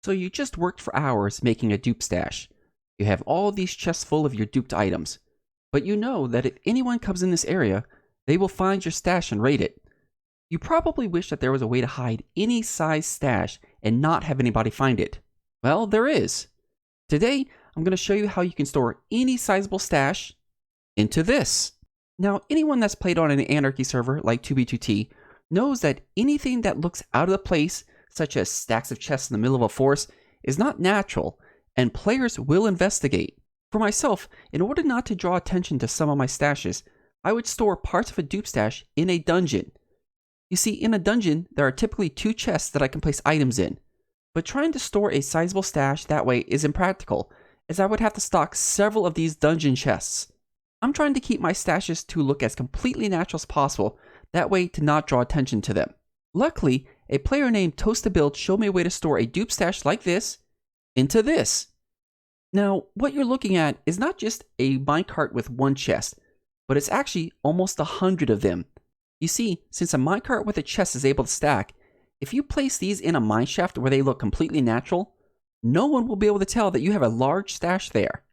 So you just worked for hours making a dupe stash. You have all these chests full of your duped items. But you know that if anyone comes in this area, they will find your stash and raid it. You probably wish that there was a way to hide any size stash and not have anybody find it. Well, there is. Today, I'm going to show you how you can store any sizable stash into this. Now, anyone that's played on an anarchy server like 2b2t knows that anything that looks out of place, such as stacks of chests in the middle of a forest, is not natural, and players will investigate. For myself, in order not to draw attention to some of my stashes, I would store parts of a dupe stash in a dungeon. You see, in a dungeon, there are typically 2 chests that I can place items in, but trying to store a sizable stash that way is impractical, as I would have to stock several of these dungeon chests. I'm trying to keep my stashes to look as completely natural as possible, that way to not draw attention to them. Luckily, a player named Toast2Build showed me a way to store a dupe stash like this into this. Now, what you're looking at is not just a minecart with 1 chest, but it's actually almost 100 of them. You see, since a minecart with a chest is able to stack, if you place these in a mineshaft where they look completely natural, no one will be able to tell that you have a large stash there.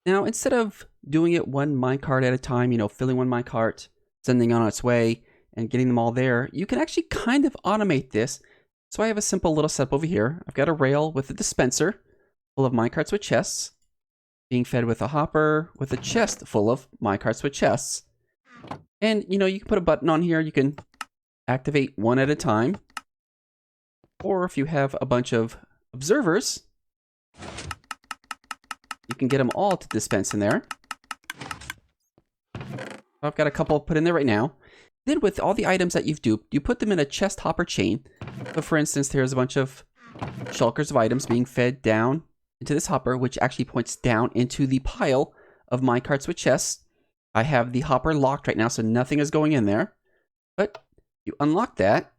Now, instead of doing it 1 minecart at a time, filling 1 minecart, sending it on its way, and getting them all there, you can actually kind of automate this. So I have a simple little setup over here. I've got a rail with a dispenser full of minecarts with chests, being fed with a hopper with a chest full of minecarts with chests. And, you can put a button on here. You can activate 1 at a time. Or if you have a bunch of observers, you can get them all to dispense in there. I've got a couple put in there right now. Then with all the items that you've duped, you put them in a chest hopper chain. So for instance, there's a bunch of shulkers of items being fed down into this hopper, which actually points down into the pile of minecarts with chests. I have the hopper locked right now, so nothing is going in there. But you unlock that.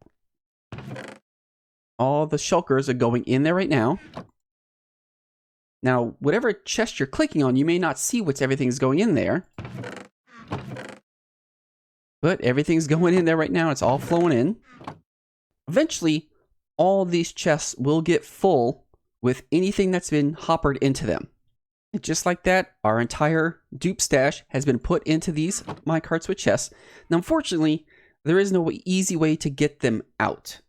All the shulkers are going in there right now. Now, whatever chest you're clicking on, you may not see everything's going in there. But everything's going in there right now. It's all flowing in. Eventually, all these chests will get full with anything that's been hoppered into them. And just like that, our entire dupe stash has been put into these minecarts with chests. Now, unfortunately, there is no easy way to get them out.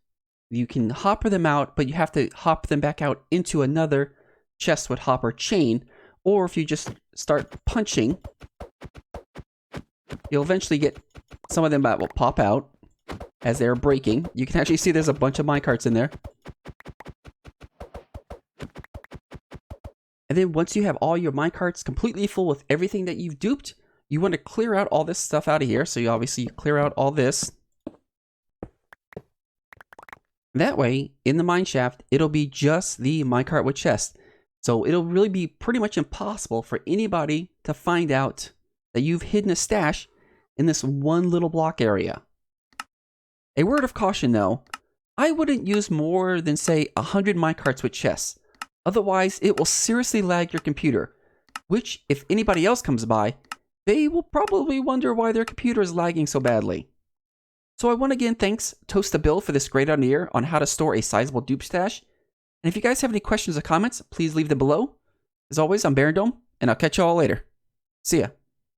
You can hopper them out, but you have to hop them back out into another chest with hopper chain. Or if you just start punching, you'll eventually get some of them that will pop out as they're breaking. You can actually see there's a bunch of minecarts in there. And then once you have all your minecarts completely full with everything that you've duped, you want to clear out all this stuff out of here. So you obviously clear out all this. That way, in the mineshaft, it'll be just the minecart with chest. So it'll really be pretty much impossible for anybody to find out that you've hidden a stash in this 1 little block area. A word of caution though, I wouldn't use more than say 100 minecarts with chests. Otherwise, it will seriously lag your computer, which if anybody else comes by, they will probably wonder why their computer is lagging so badly. So I want to again thanks Toast2Build for this great idea on how to store a sizable dupe stash. And if you guys have any questions or comments, please leave them below. As always, I'm Barondome, and I'll catch you all later. See ya.